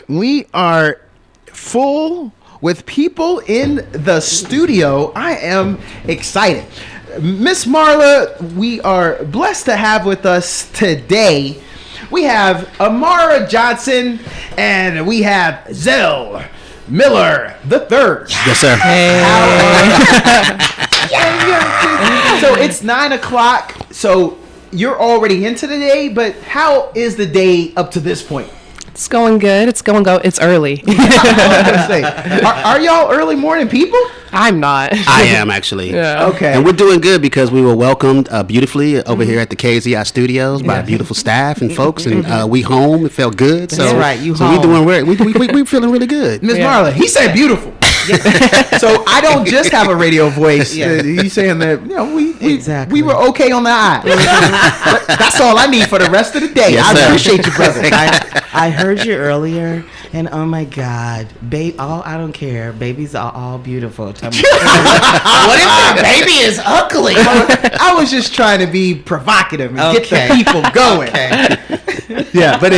we are full with people in the studio. I am excited. Miss Marla, we are blessed to have with us today. We have Amara Johnson and we have Zell Miller the Third. Yes, sir. Hey. So it's 9 o'clock. So you're already into the day, but how is the day up to this point? It's going good. It's early. Are y'all early morning people? I'm not. I am actually. Yeah. Okay. And we're doing good because we were welcomed beautifully over here at the KZI studios by beautiful staff and folks, and we home. It felt good. So, that's right. You so home. we doing we feeling really good. Miss Marla, he said beautiful. So I don't just have a radio voice. Yeah. He's saying that we Exactly. we were okay on the eye. That's all I need for the rest of the day. Yes, I sir. appreciate you, brother. I heard you earlier, and oh my God, I don't care. Babies are all beautiful. Tell me. What if the baby is ugly? I was just trying to be provocative and get the people going. Yeah, but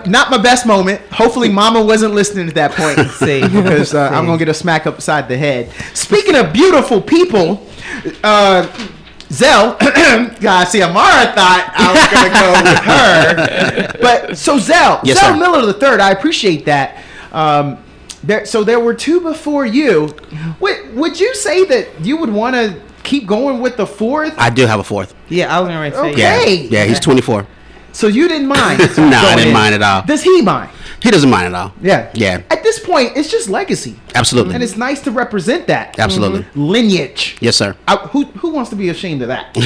not my best moment. Hopefully, Mama wasn't listening at that point. See, because I'm gonna get a smack upside the head. Speaking of beautiful people, Zell, see, Amara thought I was gonna go with her, but so Zell, Yes, Zell sir. Miller the Third. I appreciate that. There were two before you. Would you say that you would want to keep going with the fourth? I do have a fourth. yeah, I was gonna say. Okay. Yeah, he's 24. So you didn't mind? No, I didn't mind at all. Does he mind? He doesn't mind at all. Yeah. At this point, it's just legacy. Absolutely. And it's nice to represent that. Absolutely. Lineage. Yes, sir. Who wants to be ashamed of that?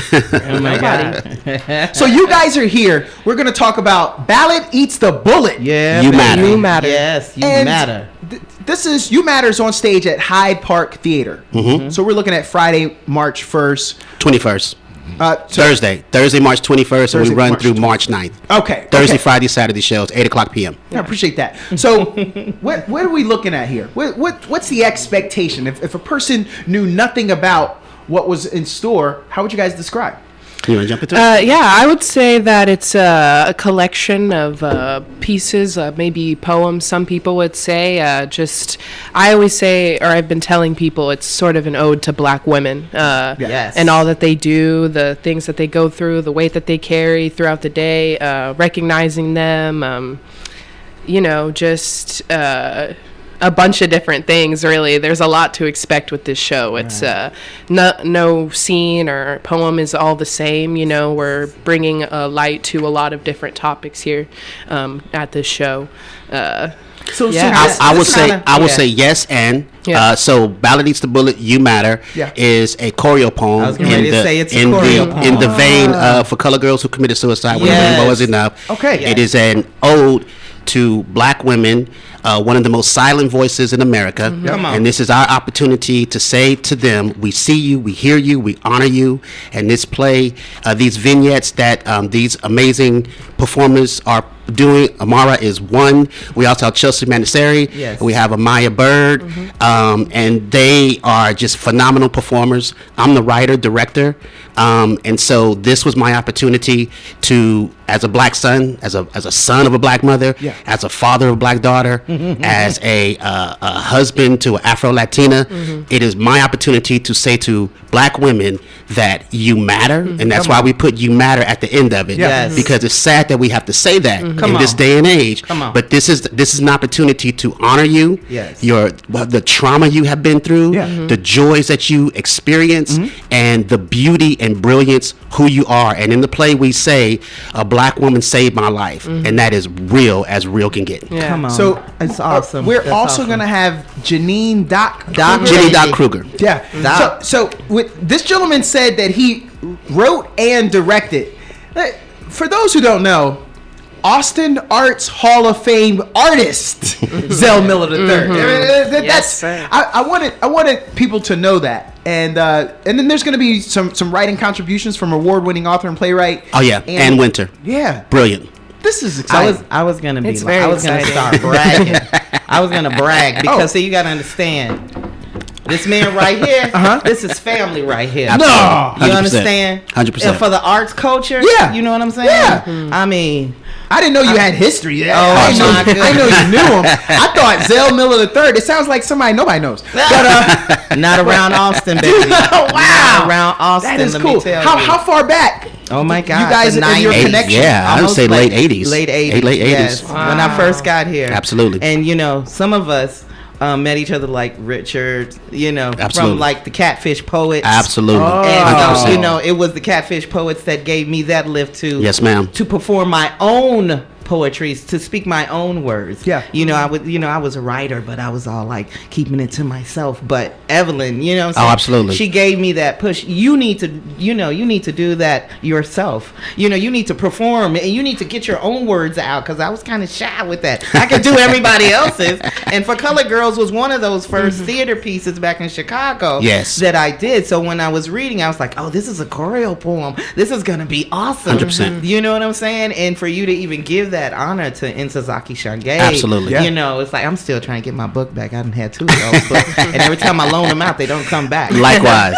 Oh my God. So you guys are here. We're going to talk about Ballot Eats the Bullet. Yeah. You baby. matter. You matter. Yes, you And matter. This is Umatter's on stage at Hyde Park Theater. So we're looking at Friday, March 1st. 21st. So- Thursday, March 21st, and Thursday, we run March through March 9th. Okay. Thursday, okay. Friday, Saturday shows, 8 o'clock p.m. I appreciate that. So, what are we looking at here? What's the expectation? If a person knew nothing about what was in store, how would you guys describe? You want to jump into it? Yeah, I would say that it's a collection of pieces, maybe poems, some people would say. I always say, or I've been telling people, it's sort of an ode to black women. Yes. And all that they do, the things that they go through, the weight that they carry throughout the day, recognizing them, just a bunch of different things, really. There's a lot to expect with this show. It's no scene or poem is all the same. We're bringing a light to a lot of different topics here at this show. So I would say yes, and so Ballot Eats the Bullet, You Matter is a choreopoem. I was getting ready to say it's a choreopoem. In the vein of For Color Girls Who Committed Suicide When the Rainbow Was Enough. Okay. It is an ode to black women, one of the most silent voices in America. Come on. And this is our opportunity to say to them, we see you, we hear you, we honor you. And this play, these vignettes that these amazing performers are doing. Amara is one. We also have Chelsea Manisari. Yes. We have Amaya Bird. And they are just phenomenal performers. I'm the writer, director. And so this was my opportunity to, as a black son, as a son of a black mother, as a father of a black daughter, as a husband to an Afro-Latina, it is my opportunity to say to black women that you matter. And that's why we put you matter at the end of it. Yes. Because it's sad that we have to say that in this day and age. But this is an opportunity to honor you, the trauma you have been through, the joys that you experience, and the beauty and brilliance who you are. And in the play we say, a black woman saved my life, and that is real as real can get. Come on. So it's awesome. We're That's also awesome. going to have Janine Jenny Doc Kruger. Yeah. Doc. So this gentleman said that he wrote and directed. For those who don't know, Austin Arts Hall of Fame artist Zell Miller III. Yes, sir. I wanted people to know that, and then there's going to be some writing contributions from award-winning author and playwright. Oh yeah, and Winter. Yeah, Brilliant. this is exciting. I was gonna be. It's very I was gonna exciting. start bragging. I was gonna brag because see, you gotta understand. This man right here, this is family right here. Absolutely. You 100%. understand? 100%. And for the arts culture, Yeah. you know what I'm saying? Yeah. I mean, I didn't know you had history. my goodness. I know you knew him. I thought Zell Miller III. It sounds like somebody nobody knows. But not around Austin, baby. wow, Not around Austin. that is let cool. me tell How far back? Oh my God! You guys the and your 90s. connection. Yeah, I would Almost say like late 80s. Late 80s. Late 80s. Yes. When I first got here. Absolutely. And some of us met each other like Richard. Absolutely. From like the Catfish Poets. Absolutely. And 100%. it was the Catfish Poets that gave me that lift to Yes, ma'am. to perform my own poetry, to speak my own words. Yeah. I was a writer, but I was all like keeping it to myself. But Evelyn, what I'm Oh, saying? absolutely. She gave me that push. You need to do that yourself. You need to perform and you need to get your own words out, because I was kind of shy with that. I could do everybody else's. And For Colored Girls was one of those first theater pieces back in Chicago. Yes. That I did. So when I was reading, I was like, oh, this is a choreo poem. This is going to be awesome. 100%. You know what I'm saying? And for you to even give that honor to Nsazaki Shange. Absolutely. Yeah. It's like I'm still trying to get my book back. I done had 2 of those books. And every time I loan them out, they don't come back. Likewise.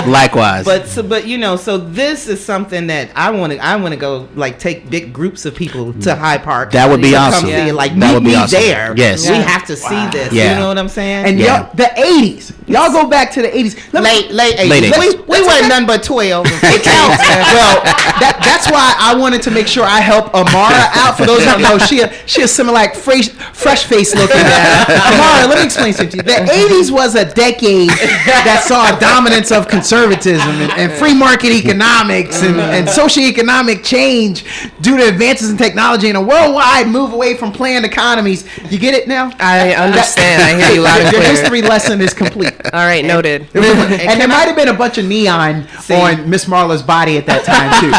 Likewise. So this is something that I want to go like take big groups of people to Hyde Park. That would be to awesome. Come see it. Like That meet would be me awesome. there. Yes. We have to see this. Yeah. You know what I'm saying? And Yeah. y'all, the 80s. Y'all go back to the 80s. late 80s. Late 80s. We weren't nothing but 12. It counts. Well, that's why I wanted to make sure I help Amara out. For those who don't know, she a similar like fresh face looking Amara, let me explain something to you. The 80s was a decade that saw a dominance of conservatism and free market economics and socioeconomic change due to advances in technology and a worldwide move away from planned economies. You get it now? I understand. I hear you loud and Your clear. history lesson is complete. All right, noted. And there might have been a bunch of neon on Miss Marla's body at that time too.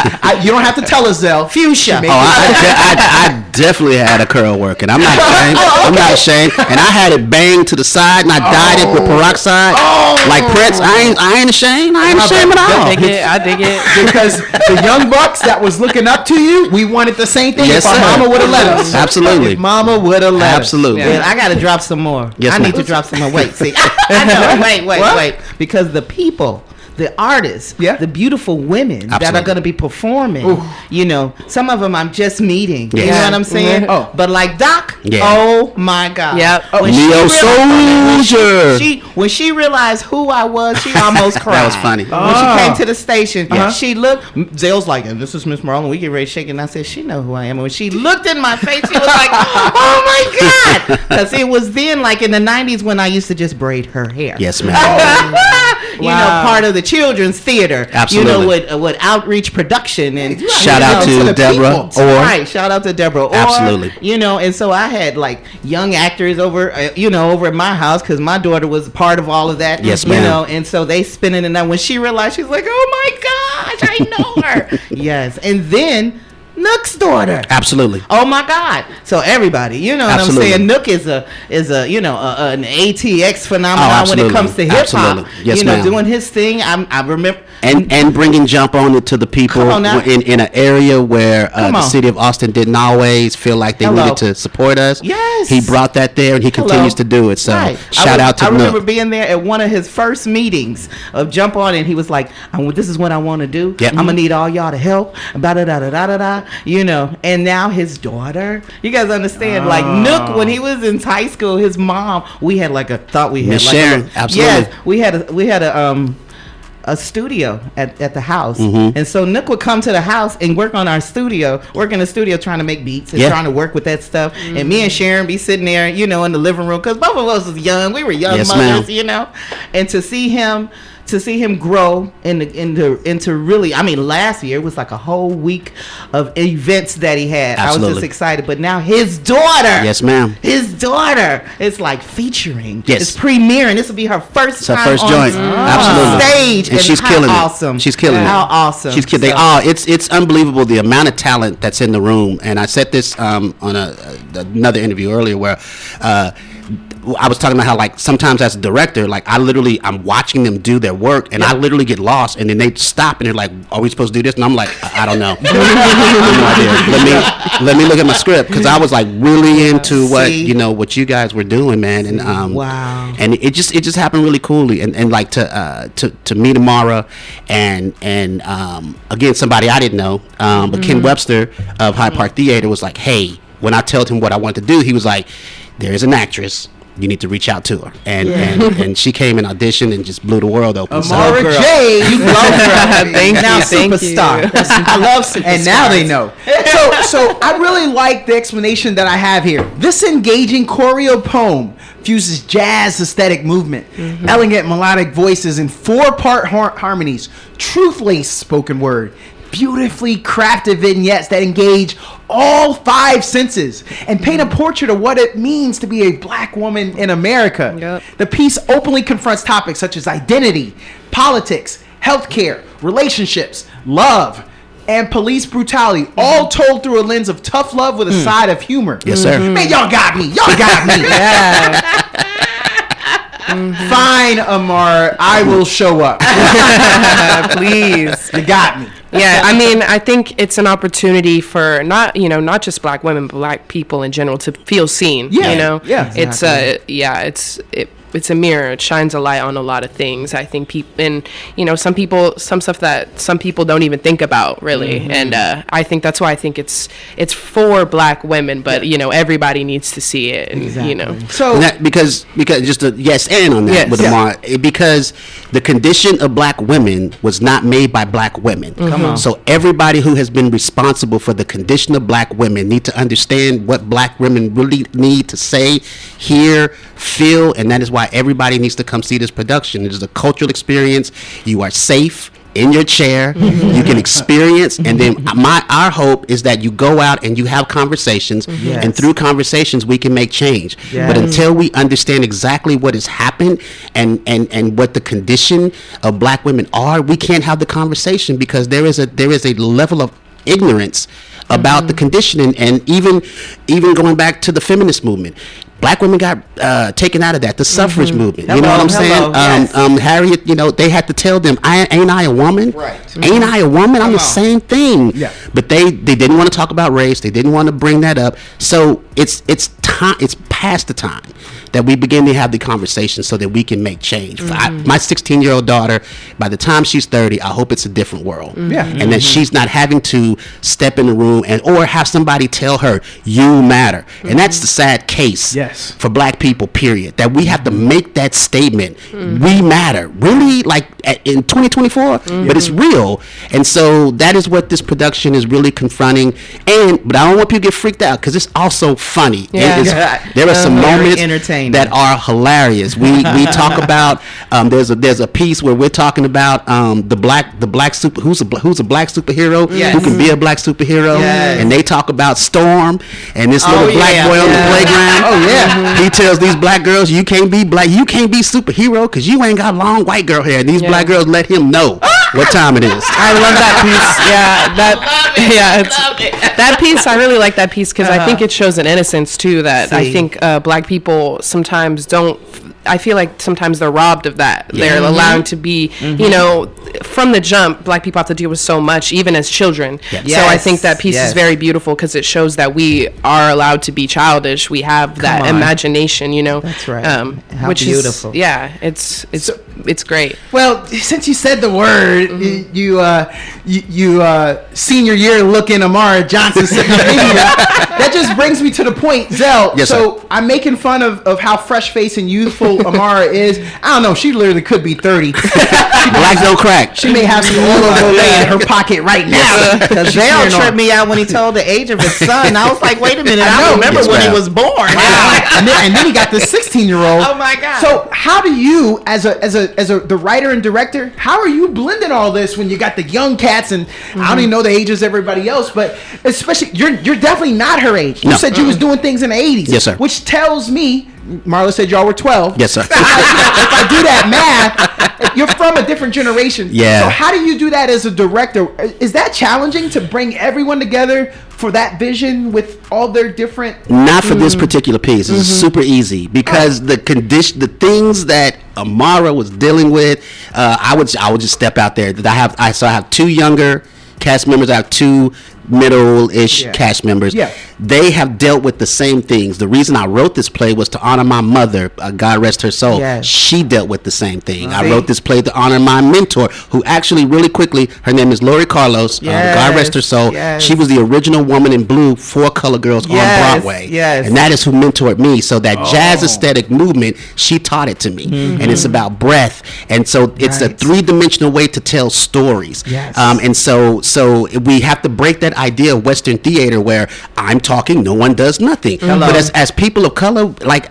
You don't have to tell us, Zell. Fuchsia. I definitely had a curl working. I'm not ashamed. I'm not ashamed. And I had it banged to the side, and I dyed it with peroxide, like Prince. I ain't ashamed. I ain't ashamed at all. I dig it. Because the young bucks that was looking up to you, we wanted the same thing. Yes, if our sir. mama would have let us. Absolutely. If mama would have let Absolutely. us. Yeah, I gotta drop some more. Yes, I ma'am. need to drop some more. Wait, see, I know. Wait, What? wait. Because the people, the artists, Yeah. the beautiful women that are Absolutely. going to be performing, some of them I'm just meeting. You Yes. know what I'm saying? Oh. But like Doc, Yeah. oh my God. Yep. When Neo she realized- Soldier. When she realized who I was, she almost cried. That was funny. When she came to the station, Uh-huh. she looked. Zell's like, and this is Miss Marlon. We get ready to shake it. And I said, she know who I am. And when she looked in my face, she was like, oh my God. Because it was then, like in the 90s, when I used to just braid her hair. Yes, ma'am. Part of the children's theater. Absolutely. With outreach production and Shout out to to the Deborah. people. Right, shout out to Deborah. Or, Absolutely. And so I had like young actors over, over at my house because my daughter was part of all of that. Yes, ma'am. And so they spinning it. And when she realized, she's like, "Oh my gosh, I know her." Yes, and then Nook's daughter. Absolutely. Oh my God! So everybody, you know what Absolutely. I'm saying. Nook is an ATX phenomenon when it absolutely. comes to hip hop. Absolutely. Yes, ma'am. Doing his thing. I remember. And bringing jump on it to the people Come on now. in an area where Come the on. city of Austin didn't always feel like they Hello. needed to support us. Yes. He brought that there, and he continues to do it. So Right. shout out to I remember Nook. being there at one of his first meetings of Jump On, and he was like, "This is what I want to do. Yep. I'm gonna need all y'all to help." Da da da da da da da. And now his daughter. You guys understand? Like Nook, when he was in high school, his mom. We had like Miss Sharon, absolutely. Yes, we had a studio at the house, Mm-hmm. and so Nook would come to the house and work on our studio, work in the studio trying to make beats and Yeah. trying to work with that stuff. And me and Sharon be sitting there, in the living room, because both of us was young. We were young Yes, mothers, ma'am. and to see him grow into really, last year it was like a whole week of events that he had. I was Absolutely. just excited. But now his daughter, Yes, ma'am. his daughter, it's like featuring, Yes. it's premiering. This will be her first It's her time first on joint. Absolutely. stage, And she's how killing it. awesome. She's killing it. How awesome. She's kidding. So- It's unbelievable the amount of talent that's in the room. And I said this on another interview earlier where I was talking about how, like, sometimes as a director, like, I'm watching them do their work, and I literally get lost, and then they stop, and they're like, "Are we supposed to do this?" And I'm like, "I don't know. I have no idea. Let me look at my script," because I was like really into what you guys were doing, man. And wow. And it just happened really coolly, and like to meet Amara, and again, somebody I didn't know, but Ken Webster of Hyde Park Theater was like, "Hey," when I told him what I wanted to do, he was like, "There is an actress. You need to reach out to her," and she came and auditioned and just blew the world open. Amara J, you love her. Thank you, now thank superstar. you. I love superstars. And now they know. So I really like the explanation that I have here. This engaging choreopoem fuses jazz aesthetic movement, elegant melodic voices, and 4-part harmonies, truth-laced spoken word, beautifully crafted vignettes that engage all 5 senses and paint a portrait of what it means to be a black woman in America. Yep. The piece openly confronts topics such as identity, politics, healthcare, relationships, love, and police brutality, all told through a lens of tough love with a side of humor. Yes, sir. Man, y'all got me. Y'all got me. Fine, Amar. I will show up. Please. You got me. Yeah, I mean, I think it's an opportunity for not just black women, but black people in general to feel seen. Yeah, you know, yeah, exactly. It's a mirror. It shines a light on a lot of things. I think people, and some stuff that some people don't even think about really. And I think that's why I think it's for black women, but everybody needs to see it. And, Exactly. So and that, because just a yes and on that Yes. with Amara, because the condition of black women was not made by black women. Come on. So everybody who has been responsible for the condition of black women need to understand what black women really need to say, hear, feel, and that is why everybody needs to come see this production. It is a cultural experience. You are safe in your chair. You can experience, and then our hope is that you go out and you have conversations, and through conversations we can make change. But until we understand exactly what has happened and what the condition of black women are, we can't have the conversation, because there is a level of ignorance about the conditioning. And even going back to the feminist movement, black women got taken out of that. The suffrage movement. You know what I'm saying? Yes. Harriet, they had to tell them, ain't I a woman? Right. Ain't I a woman? I'm the same thing. Yeah. But they didn't want to talk about race. They didn't want to bring that up. So it's time. It's past the time that we begin to have the conversation so that we can make change. My 16-year-old daughter, by the time she's 30, I hope it's a different world. Yeah. And that she's not having to step in the room or have somebody tell her, you matter. And that's the sad case. Yes. For black people, period. That we have to make that statement. We matter. Really, like in 2024, but it's real. And so that is what this production is really confronting. But I don't want people to get freaked out, because it's also funny. Yeah. There are some Very moments entertaining that are hilarious. We talk about there's a piece where we're talking about the black super who's a black superhero who can be a black superhero, and they talk about Storm and this little black boy on the playground. Oh yeah. He tells these black girls, you can't be black, you can't be superhero because you ain't got long white girl hair. And these black girls let him know what time it is. I love that piece. That piece. I really like that piece because I think it shows an innocence too that I think black people sometimes don't. I feel like sometimes they're robbed of that. Yeah. They're allowed to be, from the jump, black people have to deal with so much, even as children. Yeah. So I think that piece is very beautiful because it shows that we are allowed to be childish. We have that imagination, That's right. How which beautiful. Is, it's great. Well, since you said the word, you senior year looking Amara Johnson sitting up in here. That just brings me to the point, Zell. Yes, so I'm making fun of how fresh faced and youthful Amara is. I don't know. She literally could be 30. Black don't crack. She may have some oil Olay in her pocket right now. Because Zell tripped me out when he told the age of his son. I was like, wait a minute, I remember when he was born. Wow. and then he got this 16-year-old. Oh my God. So how do you, as the writer and director, how are you blending all this when you got the young cats and I don't even know the ages of everybody else, but especially you're definitely not her age. You No. said you was doing things in the 80s. Yes, sir. Which tells me Marla said y'all were 12. Yes, sir. If I do that math, you're from a different generation. Yeah. So how do you do that as a director? Is that challenging to bring everyone together for that vision with all their different? Not for this particular piece. It's super easy because the things that Amara was dealing with, I would just step out there. I have 2 younger cast members. I have 2 middle-ish cast members. Yeah. They have dealt with the same things. The reason I wrote this play was to honor my mother, God rest her soul. Yes. She dealt with the same thing. I See? wrote this play to honor my mentor, who actually, really quickly, her name is Lori Carlos. God rest her soul. Yes. She was the original Woman in Blue, 4 Color Girls Yes, on Broadway. yes. And that is who mentored me. So that jazz aesthetic movement, she taught it to me. And it's about breath. And so it's a Right. 3-dimensional way to tell stories. Yes. And so we have to break that idea of Western theater where I'm talking, no one does nothing. But as people of color, like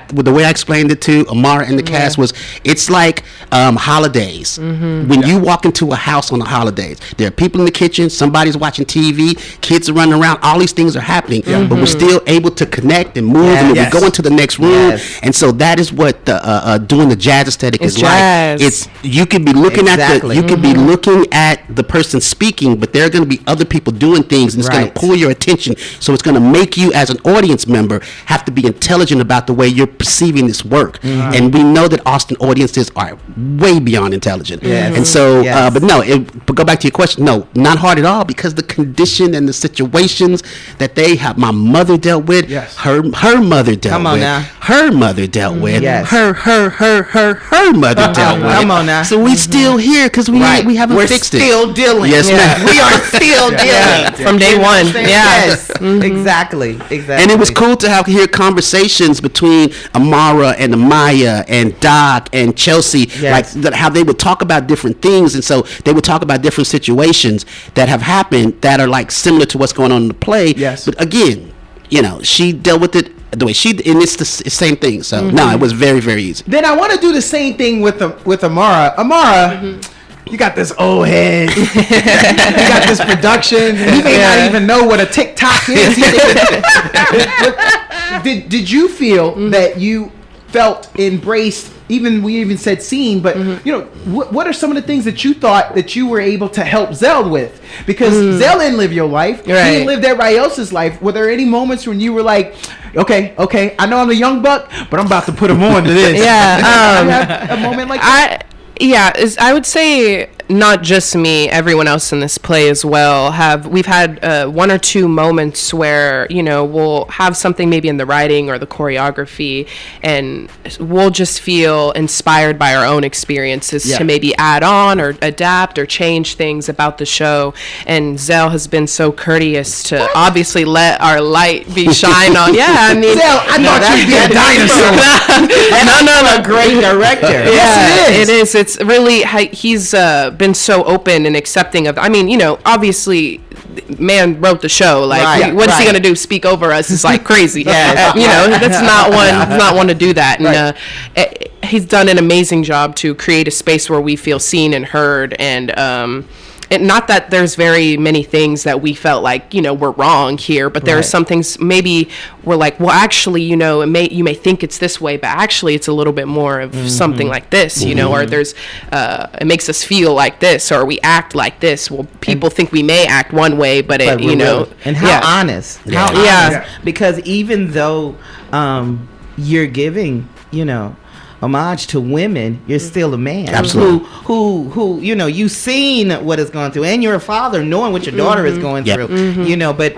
the way I explained it to Amara and the cast was, it's like holidays. When you walk into a house on the holidays, there are people in the kitchen, somebody's watching TV, kids are running around, all these things are happening, but we're still able to connect and move, and then we go into the next room. Yes. And so that is what doing the jazz aesthetic It's is jazz. like. It's you could be looking Exactly. at you could be looking at the person speaking, but there are going to be other people doing things, and it's going Right. to pull your attention. So it's going to make you, as an audience member, have to be intelligent about the way you're perceiving this work. And we know that Austin audiences are way beyond intelligent. Yes. And so, Yes. but go back to your question. No, not hard at all, because the condition and the situations that they have, my mother dealt with, Yes. her mother dealt Come on with, now. her mother dealt with, Yes. her mother dealt with. Come on now. So we still here because we haven't We're fixed it. still dealing. Yes, ma'am. We are still dealing. From day one. Yes. Exactly. And it was cool to hear conversations between Amara and Amaya and Doc and Chelsea, Yes. like how they would talk about different things, and so they would talk about different situations that have happened that are like similar to what's going on in the play. Yes. But again, she dealt with it the way and it's the same thing. So no, it was very, very easy. Then I want to do the same thing with Amara. Amara, you got this old head. You got this production. He may not even know what a TikTok is. Did you feel that you felt embraced? We even said seen, but what are some of the things that you thought that you were able to help Zell with? Because Zell didn't live your life. He Right. didn't live everybody else's life. Were there any moments when you were like, okay, I know I'm a young buck, but I'm about to put him on to this? Yeah, You have a moment like that? I would say not just me, everyone else in this play as well we've had 1 or 2 moments where we'll have something maybe in the writing or the choreography, and we'll just feel inspired by our own experiences to maybe add on or adapt or change things about the show. And Zell has been so courteous to obviously let our light be shine on. Yeah, I mean, Zell, I thought you'd be a dinosaur. A great director. Yes, it is. It's really he's been so open and accepting of. I mean, obviously, man wrote the show. Like, Right, what's he right. gonna do? Speak over us? It's like crazy. Yes. That's not one. He's not one to do that. And he's done an amazing job to create a space where we feel seen and heard. And not that there's very many things that we felt like, we're wrong here, but there are some things maybe we're like, well, actually, you may think it's this way, but actually it's a little bit more of something like this, or there's, it makes us feel like this, or we act like this. Well, people think we may act one way, but But we're really- and how honest. How Yeah. honest. Because even though you're giving, homage to women, you're still a man. Absolutely. Who you've seen what is going through, and you're a father knowing what your daughter is going Yep. through. But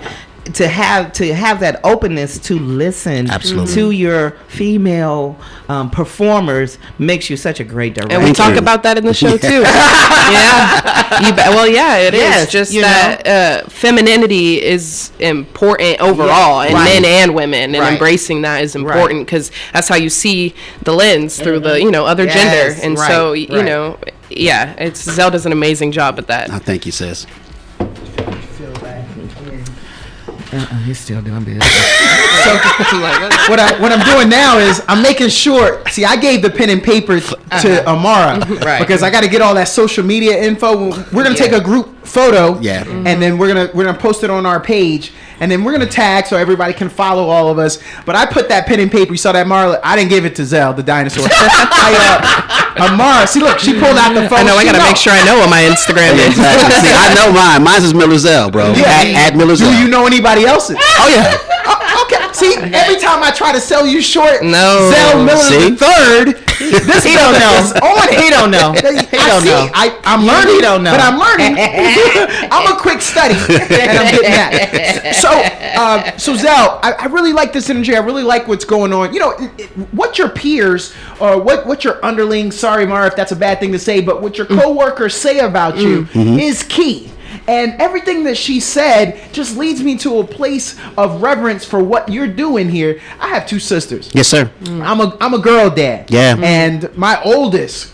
to have that openness to listen Absolutely. to your female performers makes you such a great director. And we talk about that in the show too. Yeah. It is. Yes, Just that femininity is important overall, and Right. men and women, and Right. embracing that is important, because that's how you see the lens through the other Yes, gender. And right, so right. Zell does an amazing job at that. Thank you, sis. He's still doing business. So what I'm doing now is I'm making sure. See, I gave the pen and paper to Amara because I got to get all that social media info. We're gonna take a group photo, and then we're gonna post it on our page, and then we're gonna tag so everybody can follow all of us. But I put that pen and paper. You saw that, Marla? I didn't give it to Zell, the dinosaur. Amara, see, look, she pulled out the phone. I know. I gotta make sure I know what my Instagram is. Exactly. See, I know mine. Mine's is Miller Zell, bro. At Miller Zell. Do you know anybody else's? Oh yeah. Okay. See, every time I try to sell you short, No. Zell Miller the third. This He don't know. He don't know. He don't know. I'm learning. He don't know. But I'm learning. I'm a quick study, and I'm getting that. So Zell, I really like this energy. I really like what's going on. You know, what your peers or what your underlings. Sorry, Mara, if that's a bad thing to say, but what your coworkers say about you is key. And everything that she said just leads me to a place of reverence for what you're doing here. I have two sisters. Yes, sir. I'm a girl dad. Yeah. And my oldest,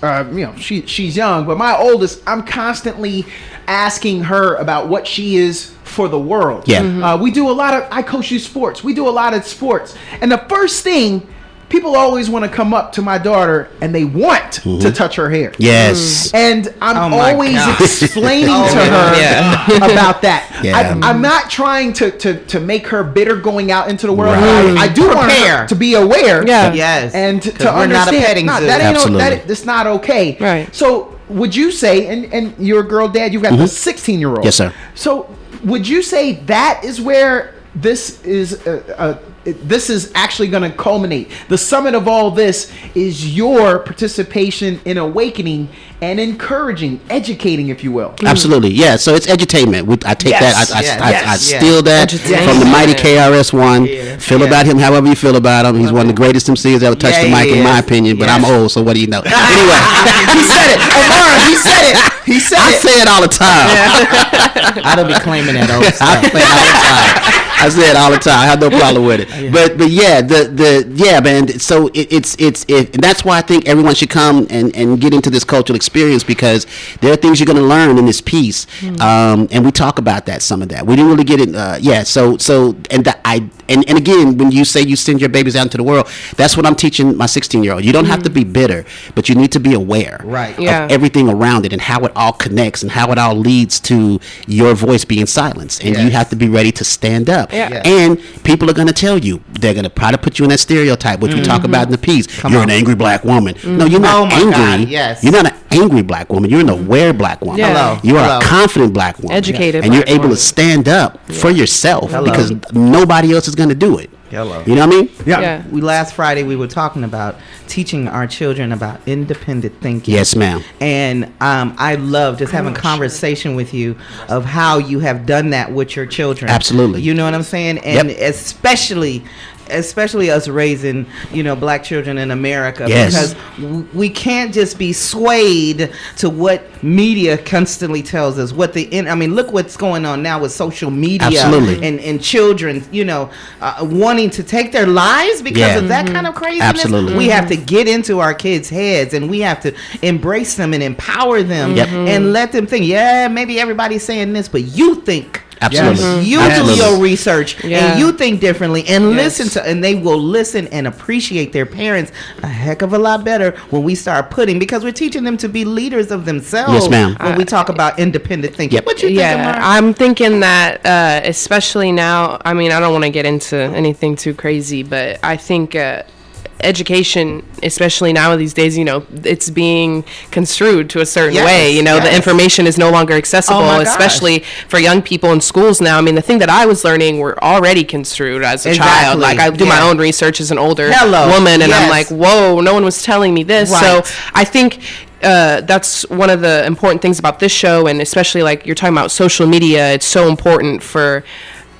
she's young, but my oldest, I'm constantly asking her about what she is for the world. Yeah. We do a lot of, I coach youth sports. We do a lot of sports. And the first thing, people always want to come up to my daughter and they want to touch her hair. Yes. And I'm Oh my always God. explaining to her about that. Yeah. I'm not trying to make her bitter going out into the world. Right. I do want her Prepare. to be aware. Yeah. Yes. And to we're understand. not a petting zoo. That ain't Absolutely. that's not okay. Right. So would you say, and you're a girl dad, you've got the 16-year-old. Yes, sir. So would you say that is where this is this is actually going to culminate? The summit of all this is your participation in awakening and encouraging, educating, if you will. Absolutely, yeah. So it's edutainment. I take Yes, that. I yes, steal that Edutainment. from the mighty KRS-One. Feel about him however you feel about him. He's one of the greatest MCs ever touched the mic, in my opinion. But I'm old, so what do you know? Anyway, He said it. Omar, he said it. He said I it. say it all the time. I don't be claiming that old I stuff. say it all the time. I say it all the time. I have no problem with it. But yeah, man. So it's and that's why I think everyone should come and get into this cultural experience, because there are things you're going to learn in this piece, and we talk about that, some of that. We didn't really get it. And again, when you say you send your babies out into the world, that's what I'm teaching my 16-year-old. You don't have to be bitter, but you need to be aware Right. of everything around it and how it all connects and how it all leads to your voice being silenced. And you have to be ready to stand up. Yeah. Yeah. And people are going to tell you, they're going to probably put you in that stereotype, which we talk about in the piece. You're an angry black woman. No, you're not Oh my angry. God, yes. You're not an angry black woman. You're an aware black woman. Yeah. Hello. You are Hello. a confident black woman. Educated And you're black able woman. to stand up for yourself Hello. because nobody else is going to do it. Hello. You know what I mean? Yeah. Last Friday we were talking about teaching our children about independent thinking. Yes, ma'am. And I love just having conversation with you of how you have done that with your children. Absolutely. You know what I'm saying? And Yep. especially us raising, black children in America, Yes. because we can't just be swayed to what media constantly tells us. Look what's going on now with social media. Absolutely. and children, wanting to take their lives because of that kind of craziness. Absolutely. We have to get into our kids' heads, and we have to embrace them and empower them, Yep. and let them think, maybe everybody's saying this, but you think. Absolutely. Yes. You Absolutely. do your research, Yeah. and you think differently, and Yes. and they will listen and appreciate their parents a heck of a lot better when we start because we're teaching them to be leaders of themselves. Yes, ma'am. When we talk about independent thinking. Yep. What you think, Yeah, Amara? I'm thinking that especially now, I mean, I don't want to get into anything too crazy, but I think education, especially now these days, it's being construed to a certain Yes, way. The yes. information is no longer accessible, Oh my gosh. especially for young people in schools now. I mean, the thing that I was learning were already construed as a child. Exactly. Like, I do my Yeah. own research as an older Hello. woman, and I'm Yes. like, whoa, no one was telling me this. Right. So I think that's one of the important things about this show, and especially like you're talking about social media. It's so important for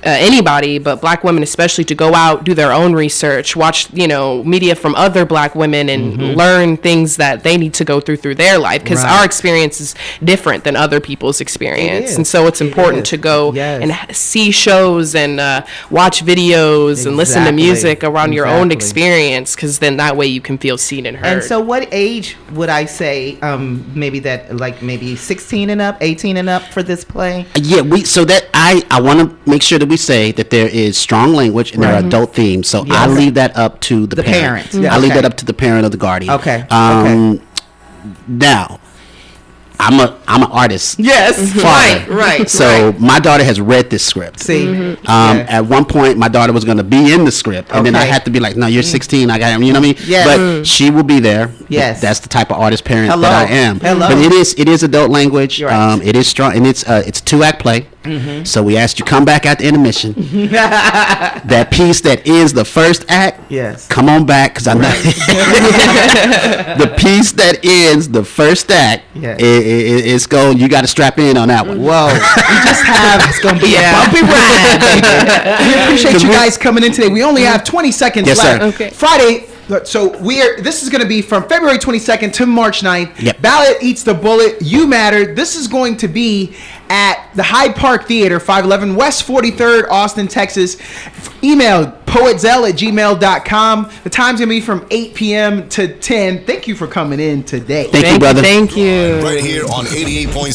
anybody, but black women especially, to go out, do their own research, watch media from other black women, and learn things that they need to go through their life, because Right. our experience is different than other people's experience. is. And so it's important is. to go Yes. and see shows and watch videos and listen to Exactly. music around your own Exactly. experience, because then that way you can feel seen and heard. And so what age would I say, maybe 16 and up, 18 and up for this play? Yeah, I want to make sure that we always say that there is strong language and there are adult themes. So I leave that up to the parent. Yeah, I leave okay. that up to the parent or the guardian. Okay. Now, I'm an artist. Yes. Father. Right. So my daughter has read this script. See. At one point, my daughter was going to be in the script, and then I Okay. had to be like, "No, you're 16. I got him." You know what I mean? Yes. But she will be there. Yes. That's the type of artist parent Hello. that I am. Hello. But it is adult language. You're right. It is strong, and it's a 2-act play. So we asked you come back at the intermission. That piece that ends the first act. Yes. Come on back, because I know the piece that ends the first act. Yes. It's going. You got to strap in on that one. Whoa. We just have. It's gonna be Yeah. a bumpy ride, baby. We appreciate you guys coming in today. We only have 20 seconds Yes, left. sir. Okay. Friday. So this is going to be from February 22nd to March 9th. Yep. Ballot Eats the Bullet. Umatter. This is going to be at the Hyde Park Theater, 511 West 43rd, Austin, Texas. Email poetzell@gmail.com. The time's going to be from 8 p.m. to 10. Thank you for coming in today. Thank you, brother. Thank you. Right here on 88.7